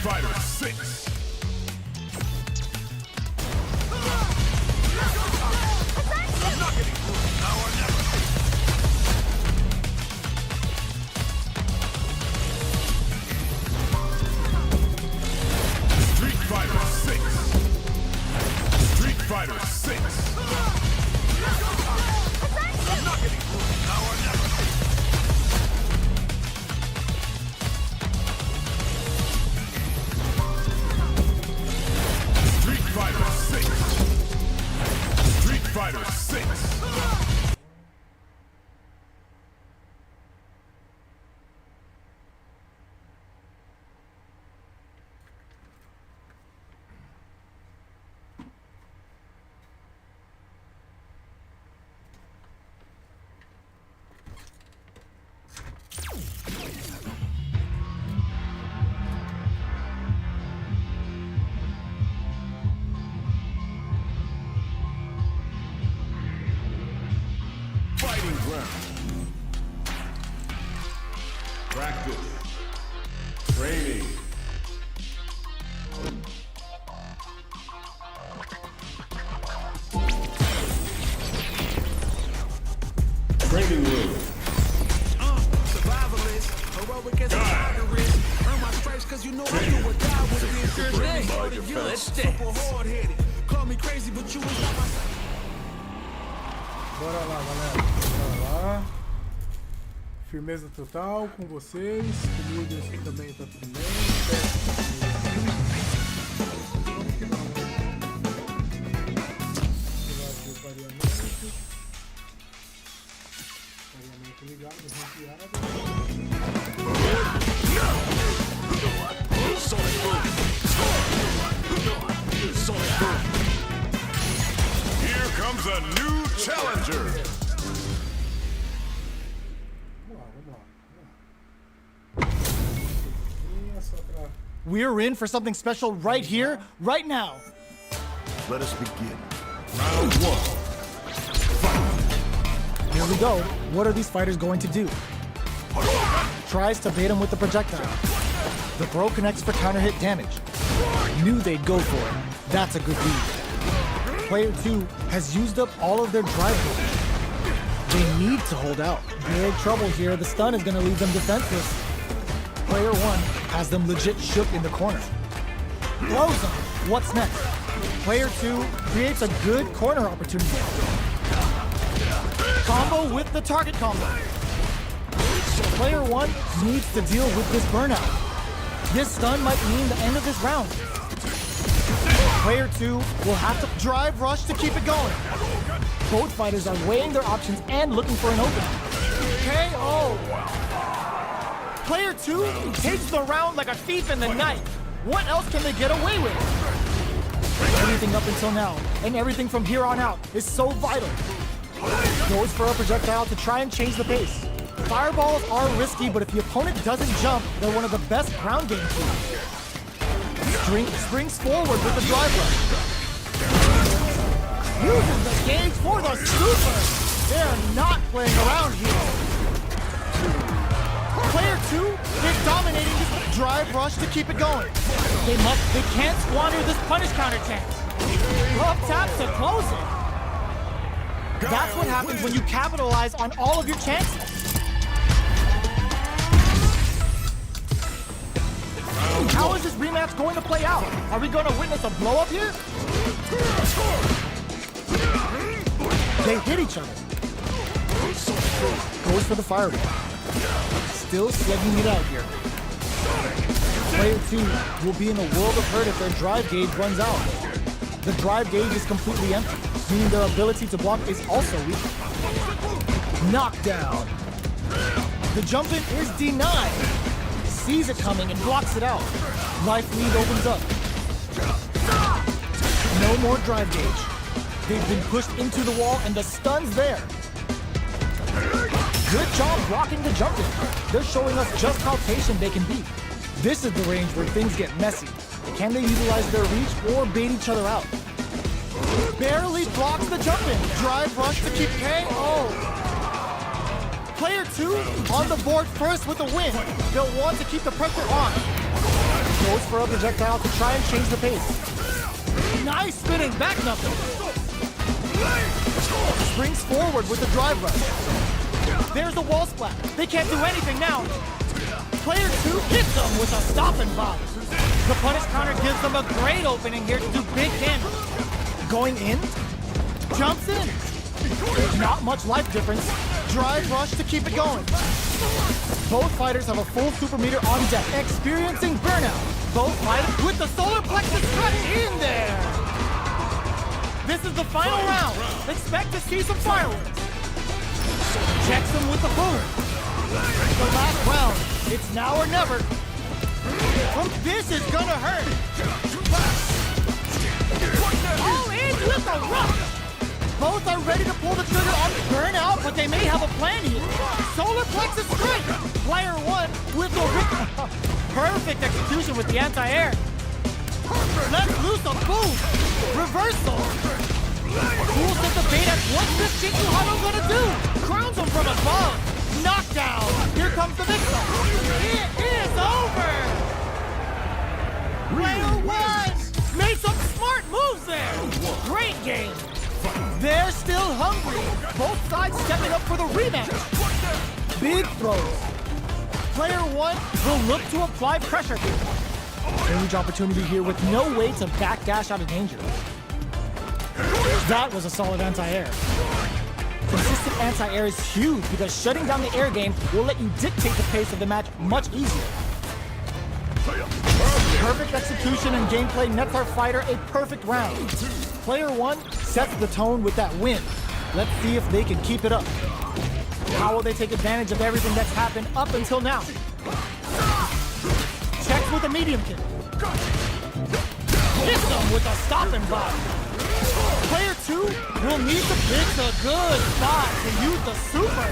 Fighter 6. Fighter 6. Street Fighter 6. Street Fighter 6. Fighting ground. Practice. Training. Training room. Survivalist, heroic as a tigerist. Earn my stripes cause you know I do what God would be. Sure thing. Super hard-headed. Call me crazy, but you was not my... Bora lá, galera. Bora lá. Firmeza total com vocês. Comigo isso também tá tudo bem. Variamento ligado, ranqueadas. Here comes a new challenger. We're in for something special right here, right now. Let us begin. Round 1. Here we go. What are these fighters going to do? Tries to bait him with the projectile. The bro connects for counter hit damage. Knew they'd go for it. That's a good lead. Player 2 has used up all of their drive damage. They need to hold out. Big trouble here. The stun is going to leave them defenseless. Player 1 has them legit shook in the corner. Blows them. What's next? Player 2 creates a good corner opportunity. Combo with the target combo. Player 1 needs to deal with this burnout. This stun might mean the end of this round. Player 2 will have to drive rush to keep it going. Both fighters are weighing their options and looking for an opening. KO! Player 2 takes the round like a thief in the night. What else can they get away with? Everything up until now, and everything from here on out, is so vital. Goes for a projectile to try and change the pace. Fireballs are risky, but if the opponent doesn't jump, they're one of the best ground game tools. Springs forward with the drive rush. Uses the gauge for the super. They're not playing around here. Player 2 is dominating this drive rush to keep it going. They can't squander this punish counter chance. Up tap to close it. That's what happens when you capitalize on all of your chances. How is this rematch going to play out? Are we going to witness a blow up here? They hit each other. Goes for the fireball. Still slugging it out here. Player 2 will be in a world of hurt if their drive gauge runs out. The drive gauge is completely empty, meaning their ability to block is also weak. Knockdown. The jump in is denied. Sees it coming and blocks it out. Life lead opens up. No more drive gauge. They've been pushed into the wall and the stun's there. Good job blocking the jump in. They're showing us just how patient they can be. This is the range where things get messy. Can they utilize their reach or bait each other out? Barely blocks the jump in. Drive rush to keep KO. Player 2 on the board first with a win. They'll want to keep the pressure on. goes for a projectile to try and change the pace. Nice spinning back knuckle. Springs forward with the drive rush. There's the wall splat. They can't do anything now. Player 2 hits them with a stop and bomb. The punish counter gives them a great opening here to do big damage. Going in, jumps in. Not much life difference. Drive rush to keep it going. Both fighters have a full super meter on deck, experiencing burnout. Both fighters with the solar plexus cut in there. This is the final round. Expect to see some fireworks. Checks him with the boom. The last round. It's now or never. This is gonna hurt. All in with the rush. Both are ready to pull the trigger on burnout, but they may have a plan here. Solar plexus strike. Player 1 with the perfect execution with the anti-air. Let's loose a boom. Reversal. Fools at the bait at what's this Shikuhano gonna do? Crowns him from above. Knockdown. Here comes the victim. It is over. Player 1 made some smart moves there. Great game. They're still hungry. Both sides stepping up for the rematch. Big throws. Player 1 will look to apply pressure here. Huge opportunity here with no way to backdash out of danger. That was a solid anti-air. Consistent anti-air is huge because shutting down the air game will let you dictate the pace of the match much easier. Perfect execution and gameplay nets our fighter a perfect round. Player 1 sets the tone with that win. Let's see if they can keep it up. How will they take advantage of everything that's happened up until now? Checks with a medium kick. Hits them with a stop and block. Player 2 will need to pick a good spot to use the super.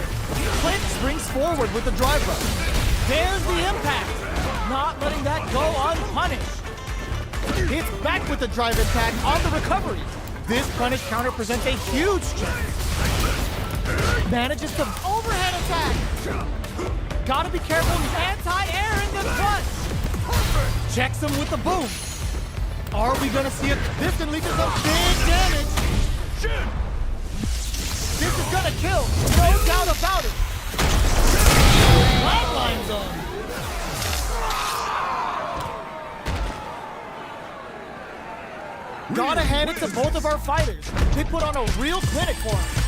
Clint springs forward with the drive rush. There's the impact. Not letting that go unpunished. It's back with the drive attack on the recovery. This punish counter presents a huge chance. Manages to overhead attack. Gotta be careful, anti-air in the clutch. Checks him with the boom. Are we gonna see it? This can lead to some big damage. This is gonna kill, no doubt about it. Flatline zone. Gotta hand it to both of our fighters. They put on a real clinic for us.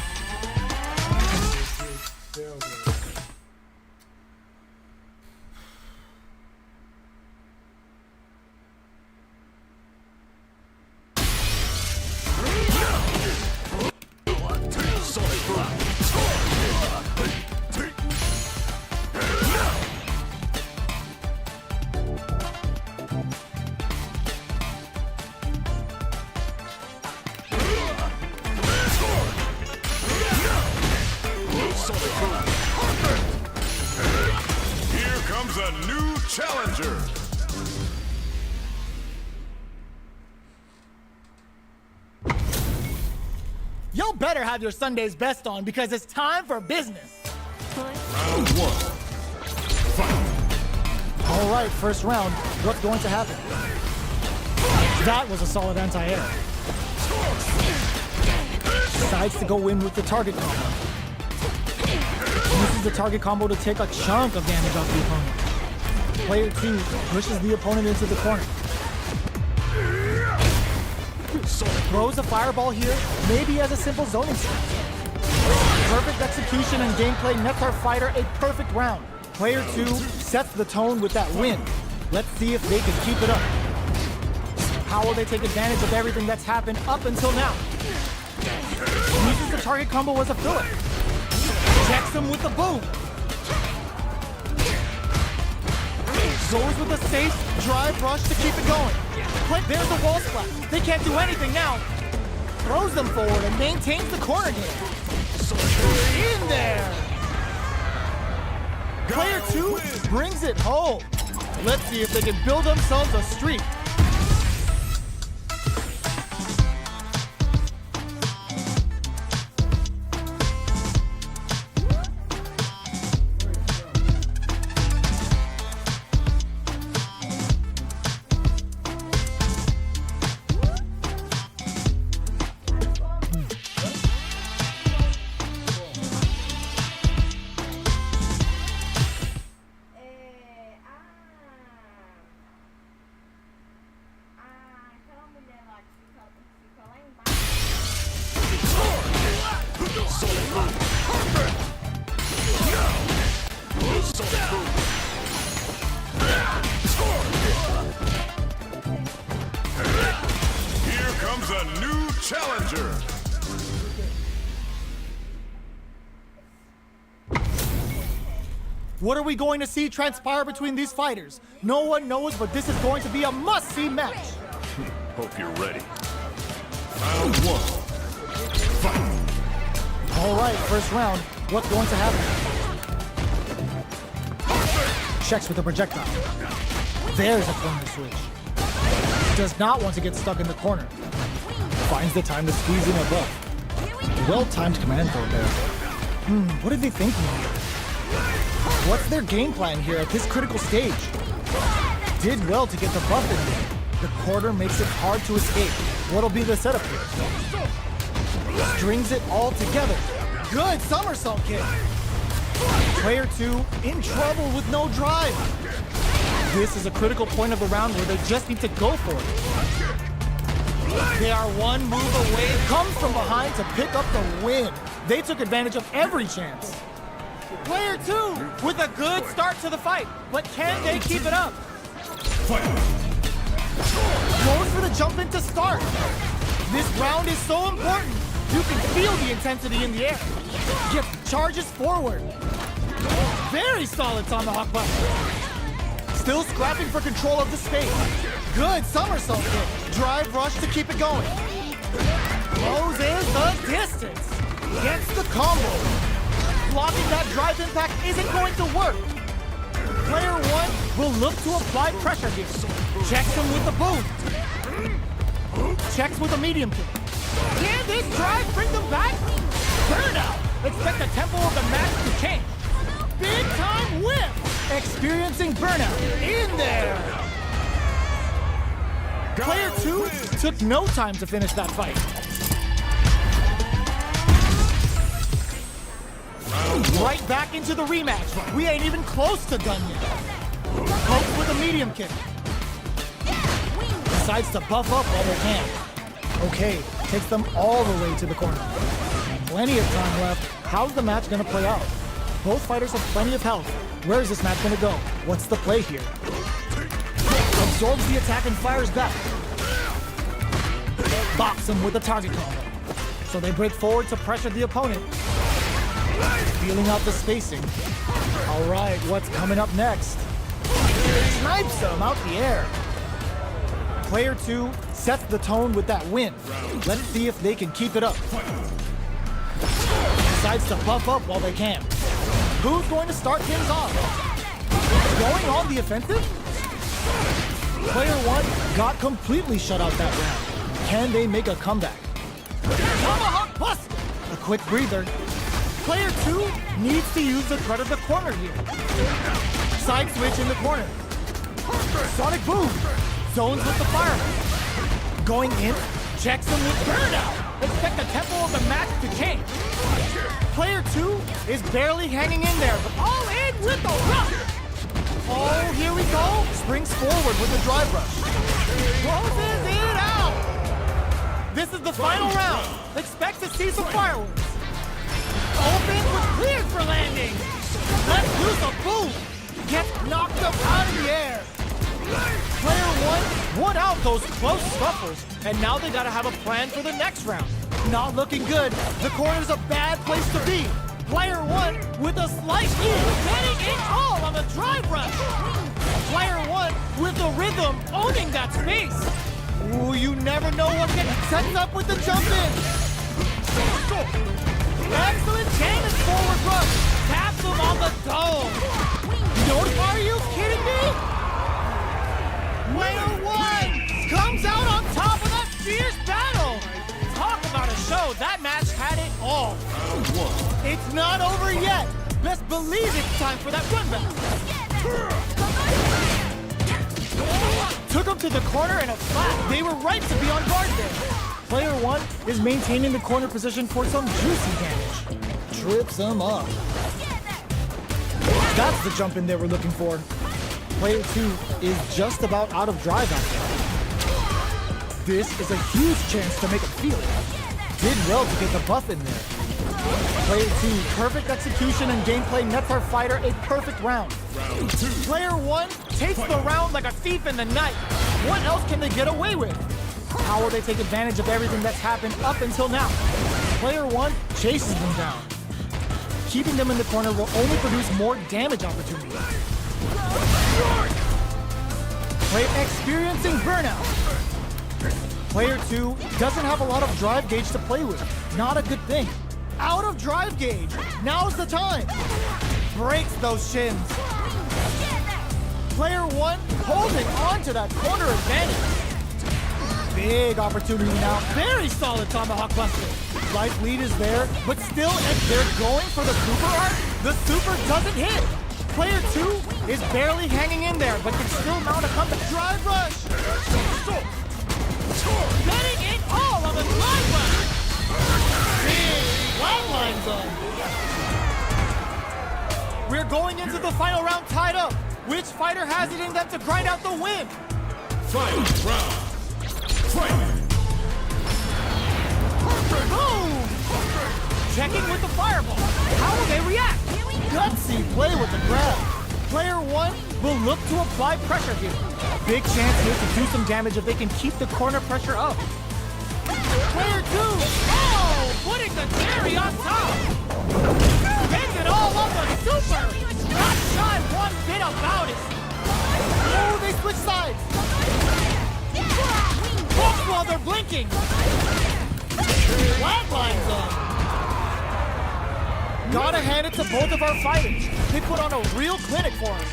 Here comes a new challenger. Y'all better have your Sunday's best on because it's time for business. Round 1. Fight. All right, first round. What's going to happen? That was a solid anti-air. Decides to go in with the target combo. Uses the target combo to take a chunk of damage off the opponent. Player 2 pushes the opponent into the corner. Throws a fireball here, maybe as a simple zoning strat. Perfect execution and gameplay nets our fighter a perfect round. Player 2 sets the tone with that win. Let's see if they can keep it up. How will they take advantage of everything that's happened up until now? Uses the target combo as a filler. Checks him with the boom. Goes with a safe drive rush to keep it going. There's the wall splat. They can't do anything now. Throws them forward and maintains the corner game. In there. Player 2 brings it home. Let's see if they can build themselves a streak. a new challenger. What are we going to see transpire between these fighters? No one knows, but this is going to be a must-see match. Hope you're ready. Round 1. Fight. All right, first round. What's going to happen? Checks with the projectile. There's a corner switch. Does not want to get stuck in the corner. Finds the time to squeeze in a buff. Well-timed command throw there. What are they thinking here? What's their game plan here at this critical stage? Did well to get the buff in there. The corner makes it hard to escape. What'll be the setup here? Strings it all together. Good somersault kick. Player 2 in trouble with no drive. This is a critical point of the round where they just need to go for it. They are one move away, comes from behind to pick up the win. They took advantage of every chance. Player 2 with a good start to the fight, but can they keep it up? Goes for the jump in to start. This round is so important. You can feel the intensity in the air. Gift charges forward. Very solid tomahawk button. Still scrapping for control of the space. Good somersault kick. Drive rush to keep it going. Closes the distance. Gets the combo. Blocking that drive impact isn't going to work. Player 1 will look to apply pressure here. Checks him with the boom. Checks with a medium kick. Can this drive bring them back? Burnout. Expect the tempo of the match to change. Big time whip. Experiencing burnout in there. Player 2 took no time to finish that fight. Right back into the rematch. We ain't even close to done yet. Poke with a medium kick. Decides to buff up while they can. Okay, takes them all the way to the corner. Plenty of time left. How's the match gonna play out? Both fighters have plenty of health. Where is this match gonna go? What's the play here? Absorbs the attack and fires back. Bops him with a target combo. So they break forward to pressure the opponent. Feeling out the spacing. All right, what's coming up next? Snipes them out the air. Player 2 sets the tone with that win. Let's see if they can keep it up. Decides to buff up while they can. Who's going to start things off? Going on the offensive? Player 1 got completely shut out that round. Can they make a comeback? Tomahawk bust! A quick breather. Player 2 needs to use the threat of the corner here. Side switch in the corner. Sonic boom. Zones with the fireman. Going in, checks him with burnout. Expect the tempo of the match to change. Player 2 is barely hanging in there, but all in with the rush. Oh, here we go. Springs forward with the drive rush. Closes it out. This is the final round. Expect to see some fireworks. Opens with cleared for landing. Let's use a boom. Gets knocked up out of the air. Player 1 won out those close scuffles, and now they gotta have a plan for the next round. Not looking good. The corner's a bad place to be. Player 1 with a slight lead, getting it all on the drive rush. Player 1 with the rhythm, owning that space. Ooh, you never know what sets up with the jump in. Excellent cannon forward rush. Taps him on the dome. Are you kidding me? Player 1 comes out on top of that fierce battle. Talk about a show. That match had it all. It's not over yet. Best believe it's time for that run back. Took him to the corner in a flat. They were right to be on guard there. Player 1 is maintaining the corner position for some juicy damage. Trips him up. That's the jump in they were looking for. Player 2 is just about out of drive after that. This is a huge chance to make it feel it. Did well to get the buff in there. Player 2, perfect execution and gameplay nets our fighter a perfect round. Player 1 takes the round like a thief in the night. What else can they get away with? How will they take advantage of everything that's happened up until now? Player 1 chases them down. Keeping them in the corner will only produce more damage opportunities. Player experiencing burnout. Player 2 doesn't have a lot of drive gauge to play with. Not a good thing. Out of drive gauge. Now's the time. Breaks those shins. Player 1 holding on to that corner advantage. Big opportunity now. Very solid tomahawk buster. Life lead is there, but still, if they're going for the super art, the super doesn't hit. Player 2 is barely hanging in there, but can still mount a comeback. Drive rush. Getting it all on the drive rush. Big flatline zone. We're going into the final round tied up. Which fighter has it in them to grind out the win? Final round. Fight. Boom! Checking with the fireball. How will they react? Gutsy play with the grab. Player 1 will look to apply pressure here. Big chance here to do some damage if they can keep the corner pressure up. Player 2, oh, putting the cherry on top. Gets it all on the super. Not shy one bit about it. Oh, they switch sides. Books while they're blinking. Flatline zone. Gotta hand it to both of our fighters. They put on a real clinic for us.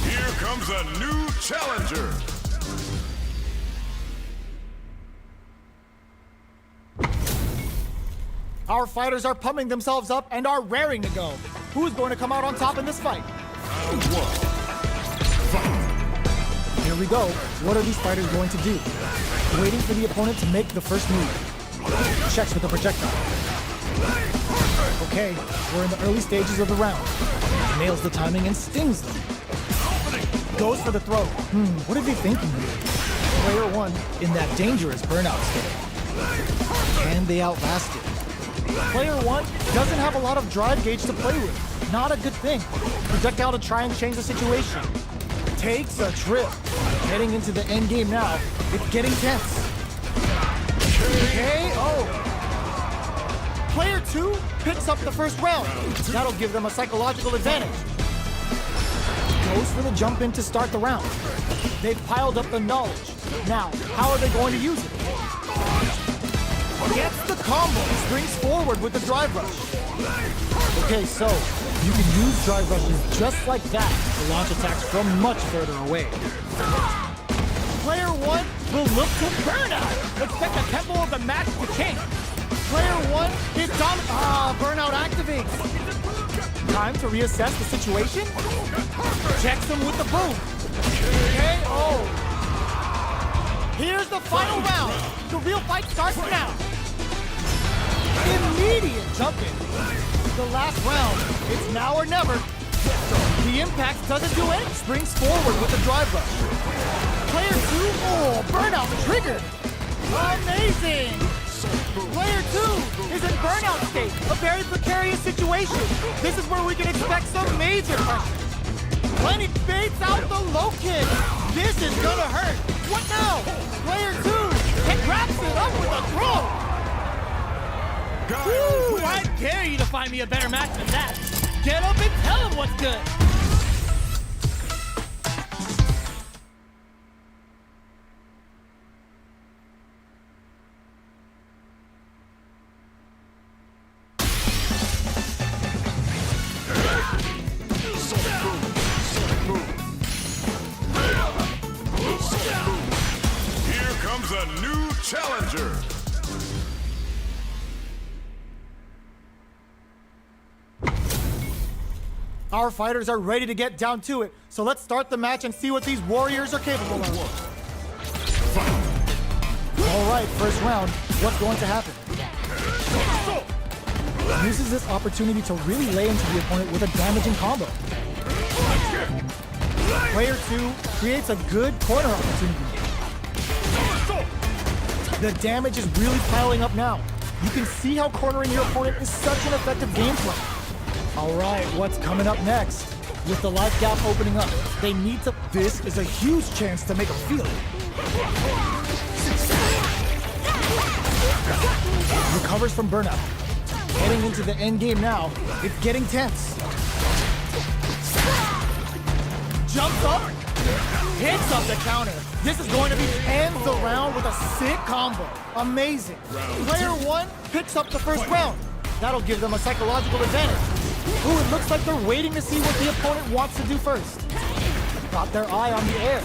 Here comes a new challenger. Our fighters are pumping themselves up and are raring to go. Who's going to come out on top in this fight? Round 1. Fight. Here we go. What are these fighters going to do? Waiting for the opponent to make the first move. Checks with the projectile. Okay, we're in the early stages of the round. Nails the timing and stings them. Goes for the throw. What are they thinking here? Player 1 in that dangerous burnout state. Can they outlast it? Player 1 doesn't have a lot of drive gauge to play with. Not a good thing. Projectile to try and change the situation. Takes a trip. Heading into the end game now. It's getting tense. KO. Player 2 picks up the first round. That'll give them a psychological advantage. Goes for the jump in to start the round. They've piled up the knowledge. Now, how are they going to use it? Gets the combo, springs forward with the drive rush. Okay, so you can use drive rushes just like that to launch attacks from much further away. Player 1 will look to burnout. Expect the tempo of the match to change. Player 1 is burnout activates. Time to reassess the situation. Checks him with the boom. KO. Here's the final round. The real fight starts now. Immediate jump in. The last round. It's now or never. The impact doesn't do anything. Springs forward with the drive rush. Player 2, oh, burnout triggered. Amazing. Player 2 is in burnout state. A very precarious situation. This is where we can expect some major pressure. When he baits out the low kick. This is gonna hurt. What now? Player 2 and wraps it up with a throw. Woo, I dare you to find me a better match than that. Get up and tell him what's good. Here comes a new challenger. Our fighters are ready to get down to it, so let's start the match and see what these warriors are capable of. All right, first round. What's going to happen? Uses this opportunity to really lay into the opponent with a damaging combo. Player 2 creates a good corner opportunity. The damage is really piling up now. You can see how cornering your opponent is such an effective gameplay. All right, what's coming up next? With the life gap opening up, they need to... This is a huge chance to make them feel it. Recovers from burnout. Heading into the end game now, it's getting tense. Jumps up, hits up the counter. This is going to be hands around with a sick combo. Amazing. Player one picks up the first round. That'll give them a psychological advantage. Ooh, it looks like they're waiting to see what the opponent wants to do first. Got their eye on the air.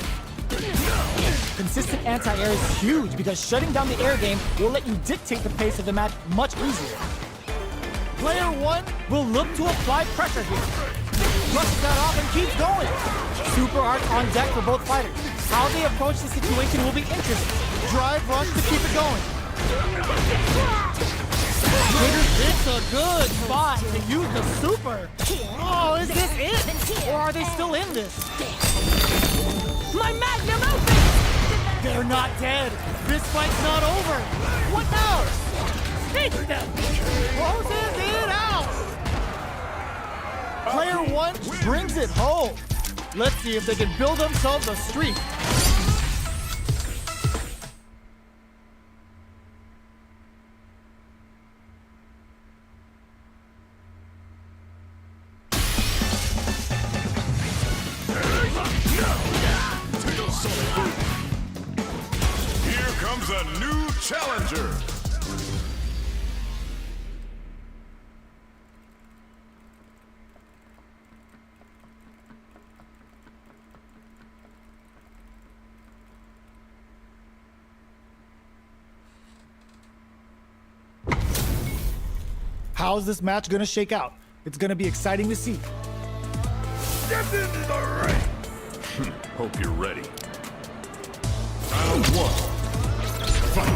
Consistent anti-air is huge because shutting down the air game will let you dictate the pace of the match much easier. Player one will look to apply pressure here. Brushes that off and keeps going. Super art on deck for both fighters. How they approach the situation will be interesting. Drive rush to keep it going. It's a good spot to use the super. Oh, is this it? Or are they still in this? My magnum opus! They're not dead. This fight's not over. What now? Take them! Closes it out. Player one brings it home. Let's see if they can build themselves a streak. Here comes a new challenger. How's this match gonna shake out? It's gonna be exciting to see. Step into the ring. Hope you're ready. Round one. Fight.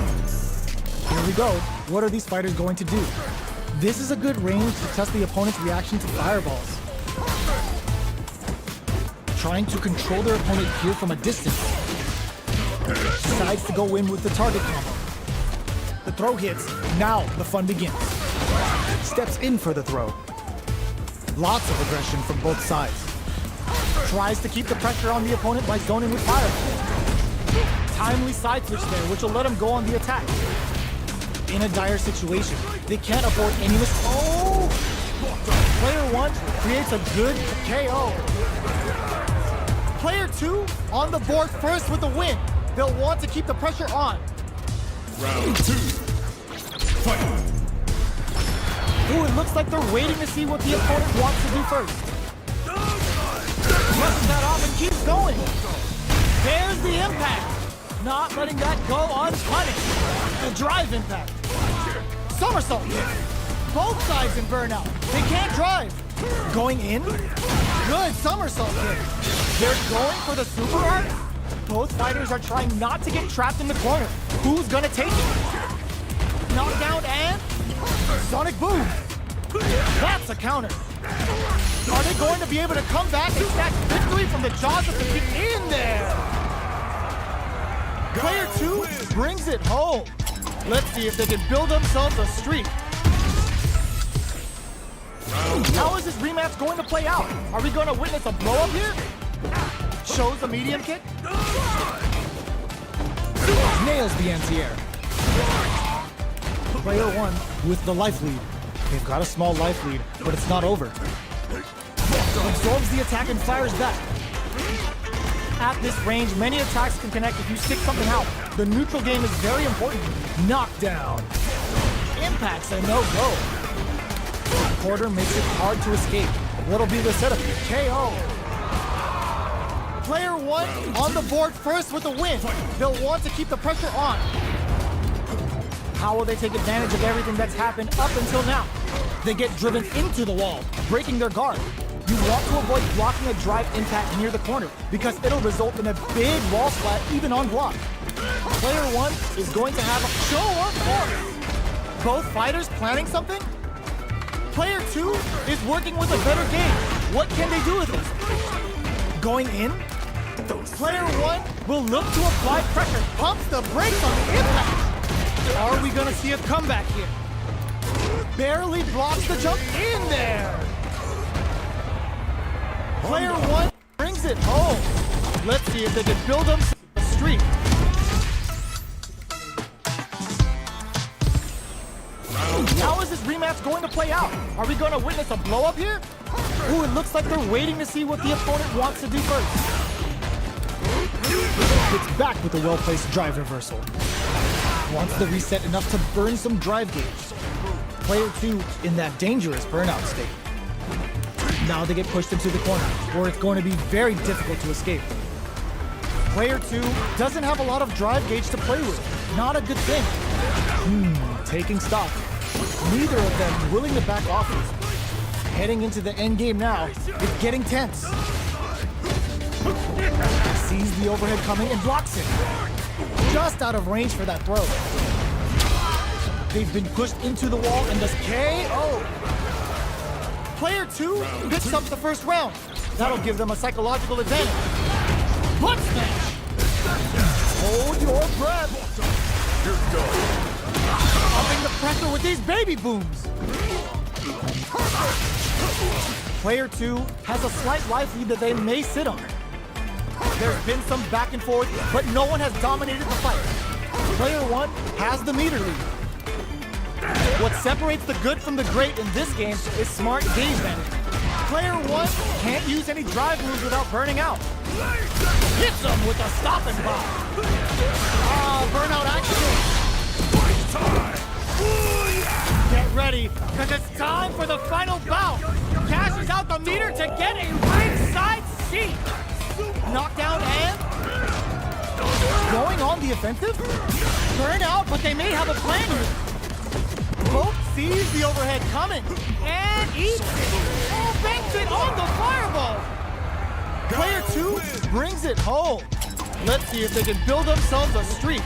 Here we go. What are these fighters going to do? This is a good range to test the opponent's reaction to fireballs. Trying to control their opponent here from a distance. Decides to go in with the target combo. The throw hits. Now the fun begins. Steps in for the throw. Lots of aggression from both sides. Tries to keep the pressure on the opponent by zoning with fire. Timely side switch there, which will let him go on the attack. In a dire situation, they can't afford any mistakes. Oh! Player one creates a good KO. Player two on the board first with the win. They'll want to keep the pressure on. Round two. Fight. Ooh, it looks like they're waiting to see what the opponent wants to do first. Brushes that off and keeps going. There's the impact. Not letting that go unpunished. The drive impact. Somersault kick. Both sides in burnout. They can't drive. Going in. Good somersault kick. They're going for the super art. Both fighters are trying not to get trapped in the corner. Who's gonna take it? Knockdown and sonic boom. That's a counter. Are they going to be able to come back and snatch victory from the jaws of defeat? In there. Player two brings it home. Let's see if they can build themselves a streak. How is this rematch going to play out? Are we going to witness a blow up here? Shows the medium kick. Nails the anti-air. Player one with the life lead. They've got a small life lead, but it's not over. Absorbs the attack and fires back. At this range, many attacks can connect if you stick something out. The neutral game is very important. Knockdown. Impacts a no-go. The quarter makes it hard to escape. What'll be the setup? KO. Player one on the board first with the win. They'll want to keep the pressure on. How will they take advantage of everything that's happened up until now? They get driven into the wall, breaking their guard. You want to avoid blocking a drive impact near the corner because it'll result in a big wall splat even on block. Player one is going to have a show or force. Both fighters planning something? Player two is working with a better game. What can they do with this? Going in? Player 1 will look to apply pressure, pumps the brakes on the impact. Are we gonna see a comeback here? Barely blocks the jump in there. Player 1 brings it home. Let's see if they can build them a streak. How is this rematch going to play out? Are we going to witness a blow up here? Ooh, it looks like they're waiting to see what the opponent wants to do first. It's back with a well-placed drive reversal. Wants the reset enough to burn some drive gauge. Player 2 in that dangerous burnout state. Now they get pushed into the corner, where it's going to be very difficult to escape. Player 2 doesn't have a lot of drive gauge to play with. Not a good thing. Taking stock. Neither of them willing to back off. Heading into the end game now, it's getting tense. Sees the overhead coming and blocks it. Just out of range for that throw. They've been pushed into the wall and does KO. Player 2 picks up the first round. That'll give them a psychological advantage. Butt smash! Hold your breath. You're done. Upping the pressure with these baby booms. Player 2 has a slight life lead that they may sit on. There's been some back and forth, but no one has dominated the fight. Player 1 has the meter lead. What separates the good from the great in this game is smart gauge management. Player 1 can't use any drive moves without burning out. Hits him with a stop and pop. Burnout action. Get ready, because it's time for the final bout. Cashes out the meter to get a ringside seat. Knockdown and going on the offensive. Burn out, but they may have a plan here. Both sees the overhead coming and eats it. Oh, banks it on the fireball. Player 2 brings it home. Let's see if they can build themselves a streak.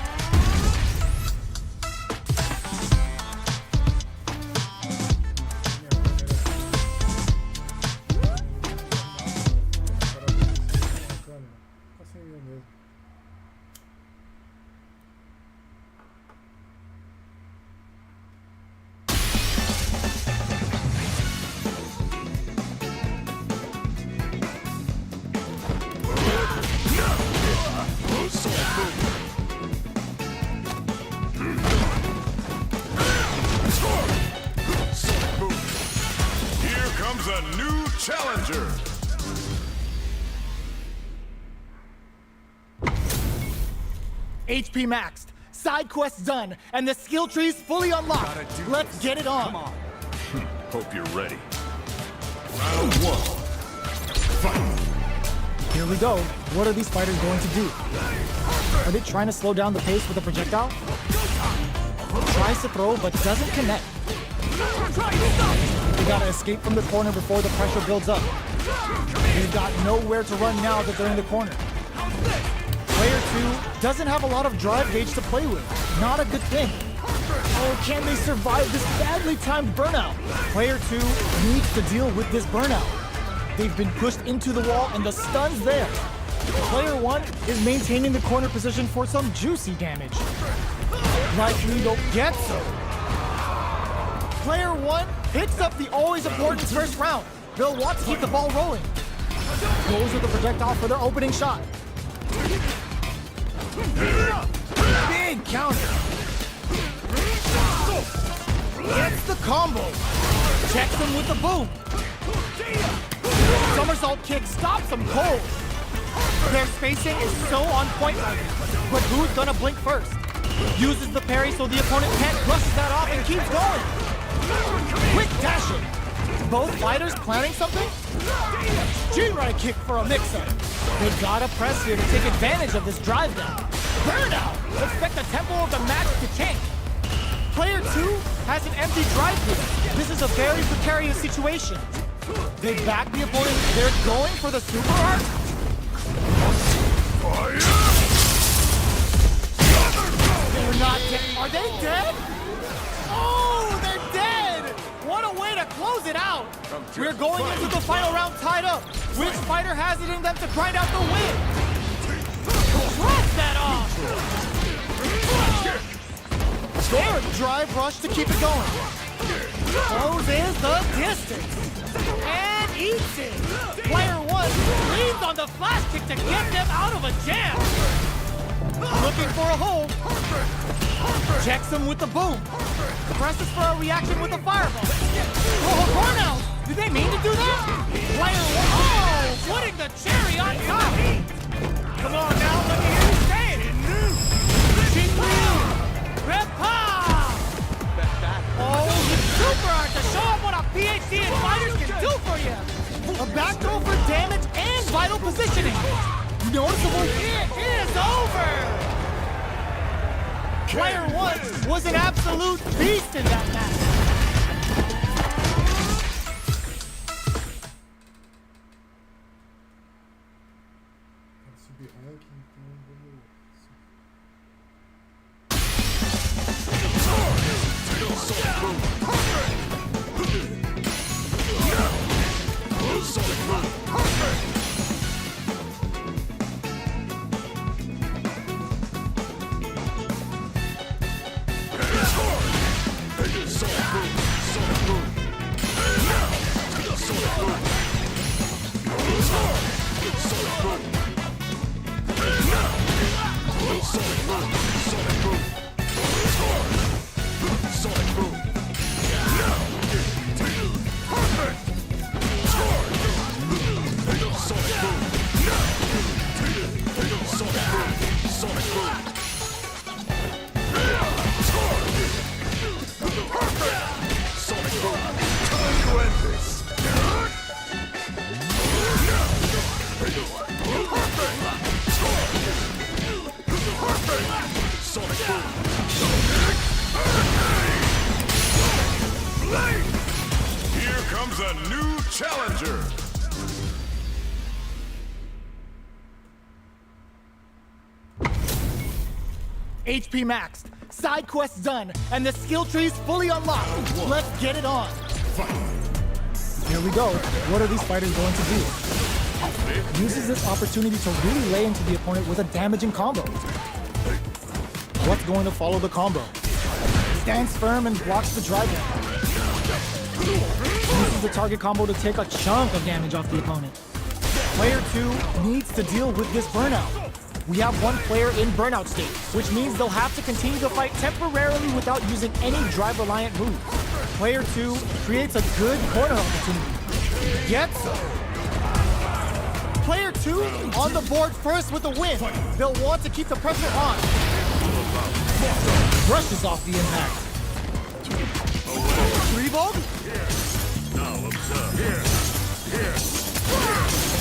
A new challenger. HP maxed, side quests done, and the skill tree's fully unlocked. Let's get it on. Hope you're ready. Round 1. Fight. Here we go. What are these fighters going to do? Are they trying to slow down the pace with a projectile? Tries to throw, but doesn't connect. They gotta escape from the corner before the pressure builds up. They've got nowhere to run now that they're in the corner. Player 2 doesn't have a lot of drive gauge to play with. Not a good thing. Oh, can they survive this badly timed burnout? Player 2 needs to deal with this burnout. They've been pushed into the wall and the stun's there. Player 1 is maintaining the corner position for some juicy damage. Likely don't get so. Player 1 picks up the always important first round. They'll want to keep the ball rolling. Goes with the projectile for their opening shot. Big counter. Gets the combo. Checks him with the boom. Somersault kick stops him cold. Their spacing is so on point right now. But who's gonna blink first? Uses the parry so the opponent can't brushes that off and keeps going. Quick dashing. Both fighters planning something? G-right kick for a mix-up. They gotta press here to take advantage of this drive down. Burnout! Expect the tempo of the match to change. Player 2 has an empty drive here. This is a very precarious situation. They back the opponent. They're going for the super art. They're not dead. Are they dead? Oh, they're dead! What a way to close it out! We're going into the final round tied up. Which fighter has it in them to grind out the win? drive rush to keep it going. Closes the distance. And eats it. Player 1 leans on the flash kick to get them out of a jam. Looking for a hole. Checks him with the boom. Presses for a reaction with the fireball. Oh, burnout! Did they mean to do that? Player 1, oh, putting the cherry on top. Come on now, let me hear you say it. Oh, the super art to show up what a PhD in fighters can do for you. A back throw for damage and vital positioning. Noticeable, it is over. Player 1 was an absolute beast in that match. Subir ranking, então vamos. Here comes a new challenger. HP maxed, side quests done, and the skill tree's fully unlocked. Let's get it on. Here we go. What are these fighters going to do? Uses this opportunity to really lay into the opponent with a damaging combo. What's going to follow the combo? Stands firm and blocks the drive down. Uses the target combo to take a chunk of damage off the opponent. Player 2 needs to deal with this burnout. We have one player in burnout state, which means they'll have to continue to fight temporarily without using any drive-reliant moves. Player 2 creates a good corner opportunity. Gets Player 2 on the board first with a win. They'll want to keep the pressure on. Brushes off the impact. Revolt? Now observe.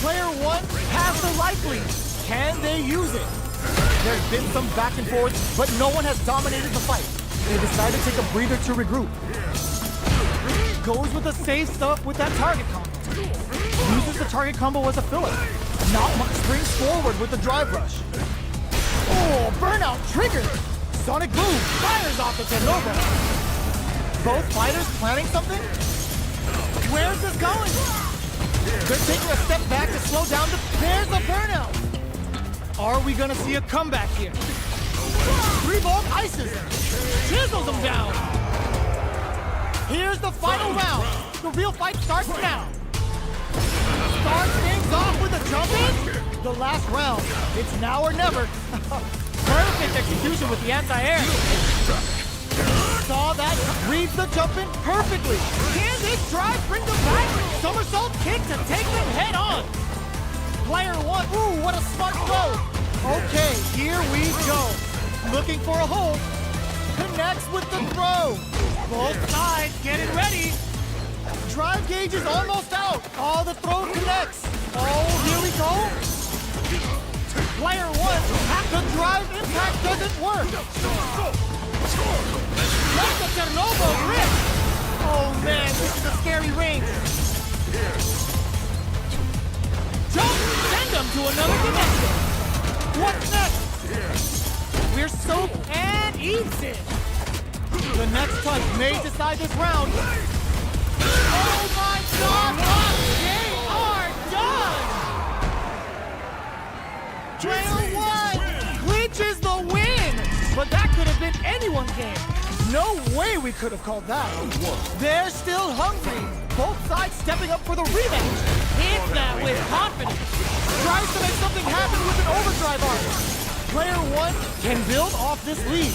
Player 1 has the life lead. Can they use it? There's been some back and forth, but no one has dominated the fight. They decide to take a breather to regroup. Goes with the safe stuff with that target combo. Uses the target combo as a filler. Not much springs forward with the drive rush. Oh, burnout triggered! Sonic Boom fires off the Ternova. Both fighters planning something? Where's this going? They're taking a step back to slow down the... There's a burnout! Are we gonna see a comeback here? Revolt ices him. Chisels him down. Here's the final round. The real fight starts now. Starts things off with a jump in. The last round. It's now or never. Perfect execution with the anti-air. Saw that. Reads the jump in perfectly. Can this drive bring them back? Somersault kick to take them head on. Player 1, ooh, what a smart throw. Okay, here we go. Looking for a hole. Connects with the throw. Both sides getting ready. Drive gauge is almost out. Oh, the throw connects. Oh, here we go. Player 1, the drive impact doesn't work. Let the Ternova rip. Oh man, this is a scary range. Jump, send them to another dimension. What's next? We're soaked and eats it. The next touch may decide this round. Oh my God! They are done. Player 1 clinches the win. but that could have been anyone's game. No way we could have called that. They're still hungry. Both sides stepping up for the rematch. Hit that with confidence. Tries to make something happen with an overdrive arc. Player one can build off this lead.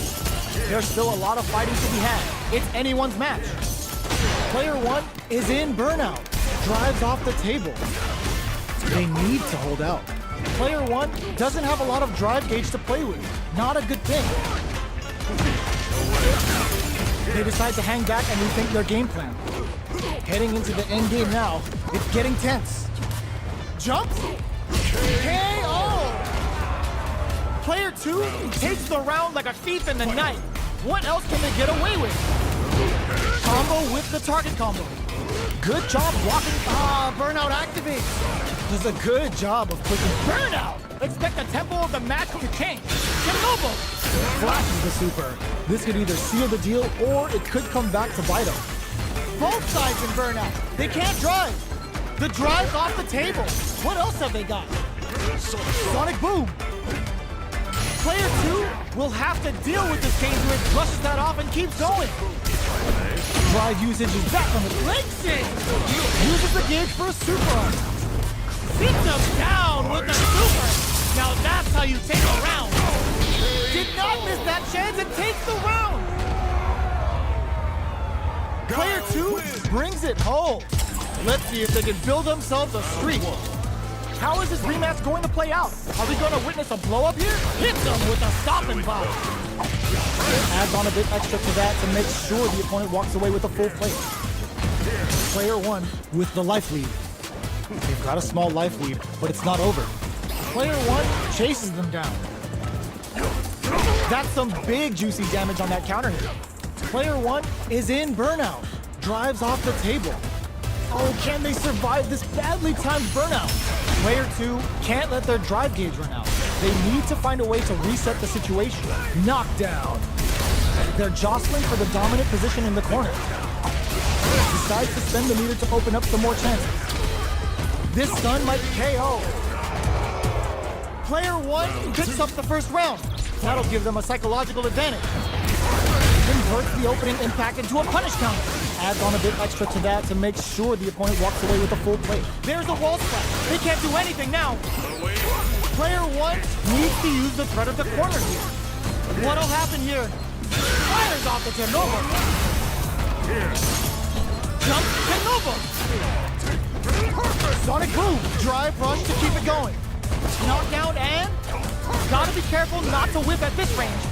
There's still a lot of fighting to be had. It's anyone's match. Player one is in burnout. Drives off the table. They need to hold out. Player one doesn't have a lot of drive gauge to play with. Not a good thing. They decide to hang back and rethink their game plan. Heading into the end game now, it's getting tense. Jumps? KO! Player two takes the round like a thief in the night. What else can they get away with? Combo with the target combo. Good job blocking. Burnout activates. Does a good job of clicking burnout. Expect the tempo of the match to change. Chernobyl flashes the super. This could either seal the deal or it could come back to bite them. Both sides in burnout. They can't drive. The drive's off the table. What else have they got? Sonic boom. Player two will have to deal with this danger and brushes that off and keeps going. Drive usage is back on the leg shake. Uses the gauge for a super arc. Sits him down with the super. Now that's how you take a round. Did not miss that chance and takes the round. Player two brings it home. Let's see if they can build themselves a streak. How is this rematch going to play out? Are we going to witness a blow-up here? Hits him with a stopping power. Adds on a bit extra to that to make sure the opponent walks away with a full plate. Player one with the life lead. They've got a small life lead, but it's not over. Player one chases them down. That's some big juicy damage on that counter hit. Player one is in burnout. Drives off the table. Oh, can they survive this badly timed burnout? Player two can't let their drive gauge run out. They need to find a way to reset the situation. Knockdown. They're jostling for the dominant position in the corner. Decides to spend the meter to open up some more chances. This stun might KO. Player one picks up the first round. That'll give them a psychological advantage. Converts the opening impact into a punish counter. Adds on a bit extra to that to make sure the opponent walks away with a full plate. There's a wall splash. They can't do anything now. Player one needs to use the threat of the corner here. What'll happen here? Fires off the Chernobyl. Jump Chernobyl. Sonic boom. Drive rush to keep it going. Knockdown and gotta be careful not to whip at this range.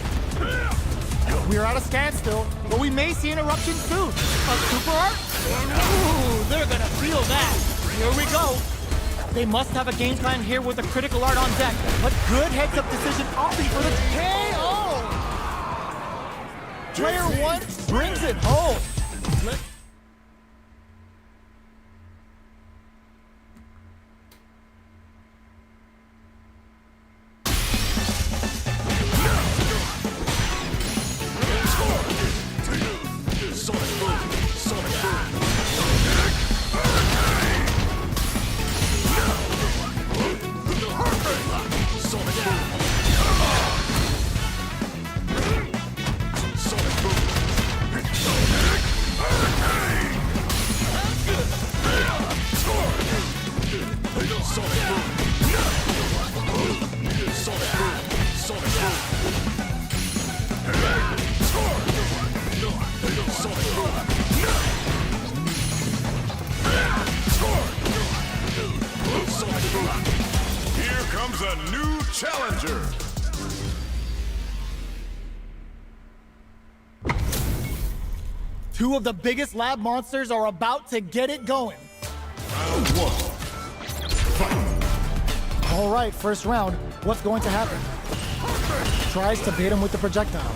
We're at a standstill, but we may see an eruption soon. A super arc? Ooh, they're gonna feel that. Here we go. They must have a game plan here with a critical art on deck, but good heads-up decision opting for the KO! Player one brings it home. Here comes a new challenger. Two of the biggest lab monsters are about to get it going. Round one. All right, first round. What's going to happen? Tries to bait him with the projectile.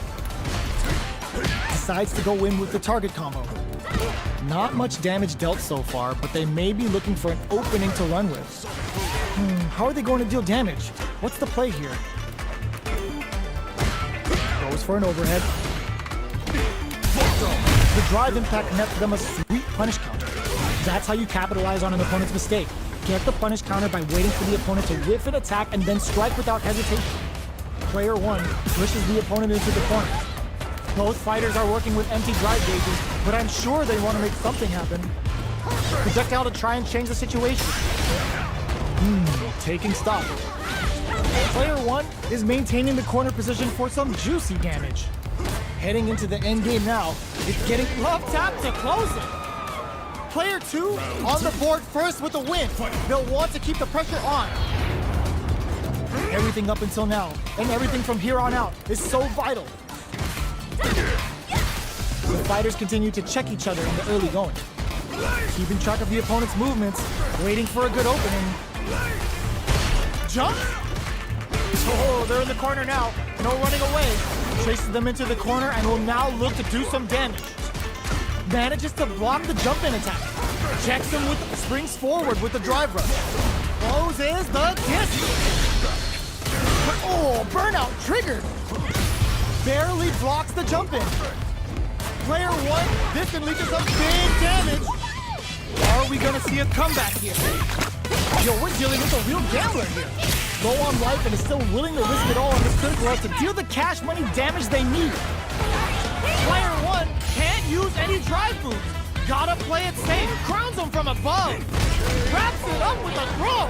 Decides to go in with the target combo. Not much damage dealt so far, but they may be looking for an opening to run with. How are they going to deal damage? What's the play here? Goes for an overhead. The drive impact nets them a sweet punish counter. That's how you capitalize on an opponent's mistake. Get the punish counter by waiting for the opponent to whiff an attack and then strike without hesitation. Player 1 pushes the opponent into the corner. Both fighters are working with empty drive gauges, but I'm sure they want to make something happen. Projectile to try and change the situation. Taking stock. Player 1 is maintaining the corner position for some juicy damage. Heading into the end game now, it's getting Love tap to close it. Player 2 on the board first with a win. They'll want to keep the pressure on. Everything up until now, and everything from here on out, is so vital. The fighters continue to check each other in the early going. Keeping track of the opponent's movements, waiting for a good opening. Jump! Oh, they're in the corner now. No running away. Chases them into the corner and will now look to do some damage. Manages to block the jump-in attack. Checks him springs forward with the drive rush. Closes the distance. Oh, burnout triggered. Barely blocks the jump-in. Player 1, this can lead to some big damage. Are we gonna see a comeback here? Yo, we're dealing with a real gambler here. Low on life and is still willing to risk it all on this critical rush to deal the cash money damage they need. Player 1 can't use any drive moves. Gotta play it safe. Crowns him from above. Wraps it up with a throw.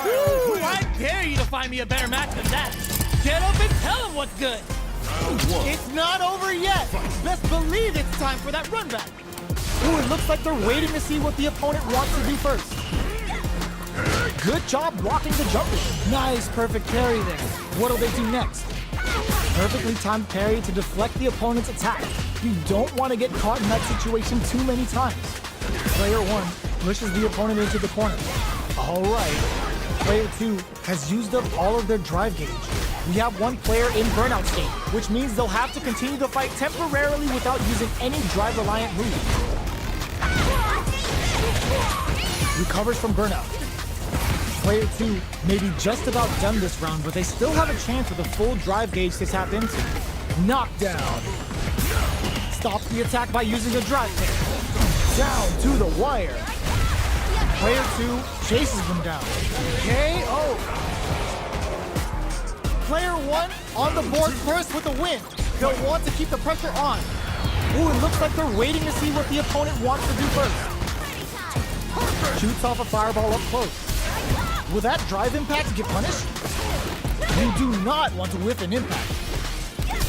Ooh, I dare you to find me a better match than that. Get up and tell him what's good. It's not over yet. Best believe it's time for that run back. Ooh, it looks like they're waiting to see what the opponent wants to do first. Good job blocking the jumper. Nice, perfect parry there. What'll they do next? Perfectly timed parry to deflect the opponent's attack. You don't want to get caught in that situation too many times. Player 1 pushes the opponent into the corner. All right. Player 2 has used up all of their drive gauge. We have one player in burnout state, which means they'll have to continue the fight temporarily without using any drive-reliant moves. Recovers from burnout. Player 2 may be just about done this round, but they still have a chance with a full drive gauge to tap into. Knockdown. Stops the attack by using a drive kick. Down to the wire. Player 2 chases them down. KO. Player 1 on the board first with a win. They'll want to keep the pressure on. Ooh, it looks like they're waiting to see what the opponent wants to do first. Shoots off a fireball up close. Will that drive impact get punished? You do not want to whiff an impact.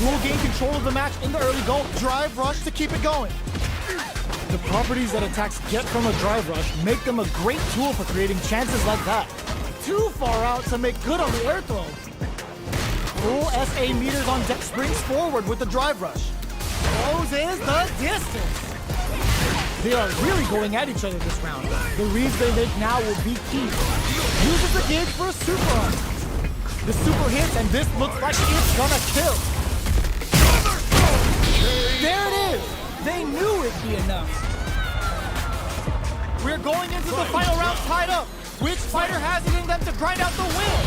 Will gain control of the match in the early go. Drive rush to keep it going. The properties that attacks get from a drive rush make them a great tool for creating chances like that. Too far out to make good on the air throw. Full SA meters on deck, springs forward with the drive rush. Closes the distance. They are really going at each other this round. The reads they make now will be key. Uses the gauge for a super on. The super hits, and this looks like it's gonna kill. There it is. They knew it'd be enough. We're going into the final round tied up. Which fighter has it in them to grind out the win?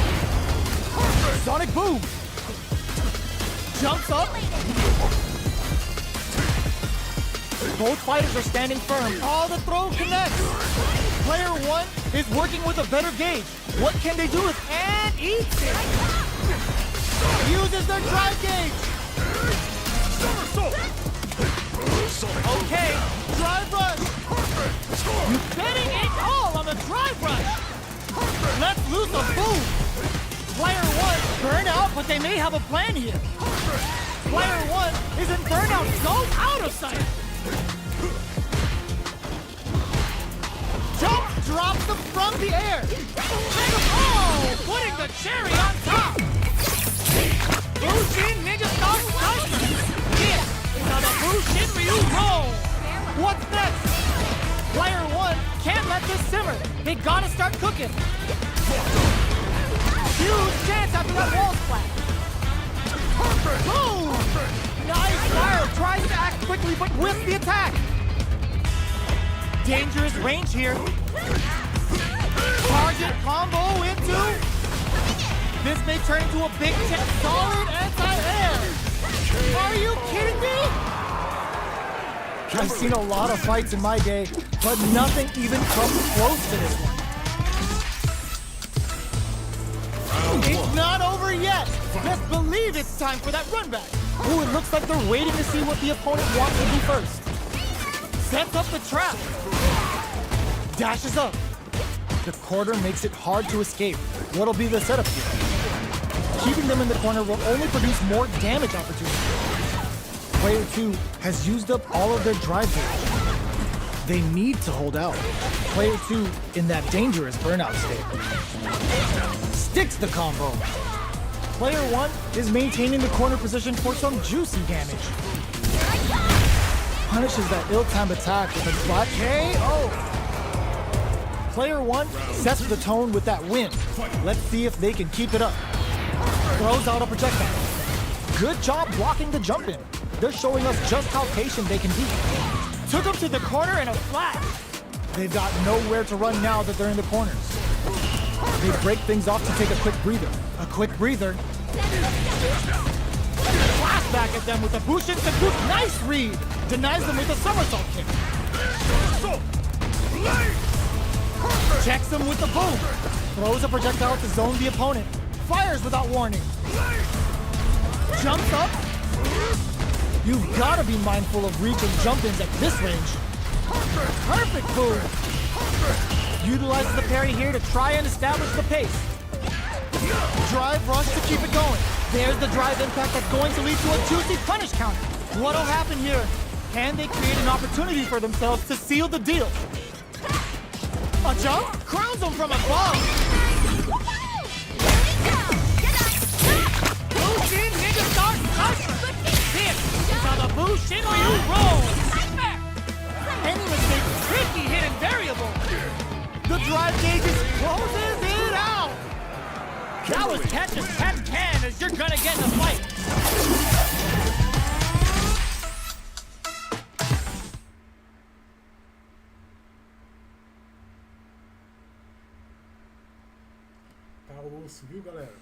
Sonic boom. Jumps up. Both fighters are standing firm. Oh, the throw connects. Player 1 is working with a better gauge. What can they do with it? And eats it. Uses their drive gauge. Okay, drive rush. Betting it all on the drive rush. Let's lose a boom. Player 1 burn out, but they may have a plan here. Player 1 is in burnout, so out of sight. Jump drops them from the air. Oh, putting the cherry on top. Bushin Ninja Star Slicer. Yeah, now the Bushin Ryu roll. What's next? Player 1 can't let this simmer. They gotta start cooking. Huge chance after that wall splat. Boom! Nice fire. Tries to act quickly, but whiffs the attack. Dangerous range here. Target combo into. This may turn into a big solid anti-air. Are you kidding me? I've seen a lot of fights in my day, but nothing even comes close to this one. It's not over over yet. Best believe it's time for that run back. Ooh, it looks like they're waiting to see what the opponent wants to do first. Sets up the trap. Dashes up. The corner makes it hard to escape. What'll be the setup here? Keeping them in the corner will only produce more damage opportunities. Player 2 has used up all of their drive damage. They need to hold out. Player 2 in that dangerous burnout state. Sticks the combo. Player 1 is maintaining the corner position for some juicy damage. Punishes that ill-timed attack with a drive KO. Player 1 sets the tone with that win. Let's see if they can keep it up. Throws out a projectile. Good job blocking the jump in. They're showing us just how patient they can be. Took him to the corner in a flash. They've got nowhere to run now that they're in the corners. They break things off to take a quick breather. A quick breather. Flash back at them with a Bushin Saku. Nice read. Denies them with a somersault kick. Checks him with the boom. Throws a projectile to zone the opponent. Fires without warning. Jumps up. You've got to be mindful of reach and jump-ins at this range. Perfect boom. Utilizes the parry here to try and establish the pace. Drive rush to keep it going. There's the drive impact that's going to lead to a juicy punish counter. What'll happen here? Can they create an opportunity for themselves to seal the deal? A jump? Crowns them from above. Bushin Ninja Start Touch. This is how the Bushin Ryu rolls. Any mistake could be hidden variable. The drive gauges closes it out. That was catch as catch can as you're gonna get in a fight. Tá osso, viu, galera?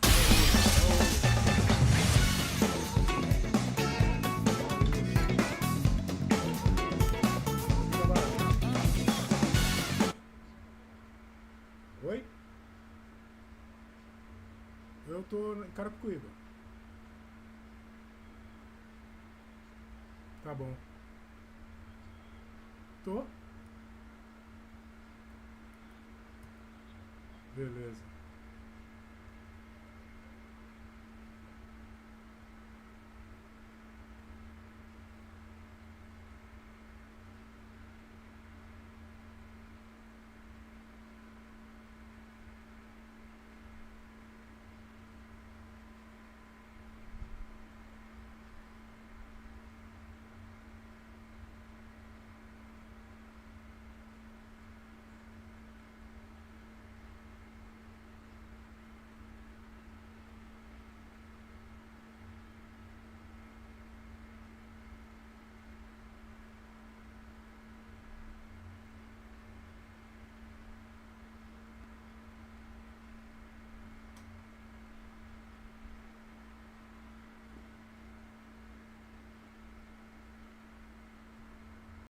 Oi? Eu tô em Carapicuíba. Tá bom. Tô? Beleza.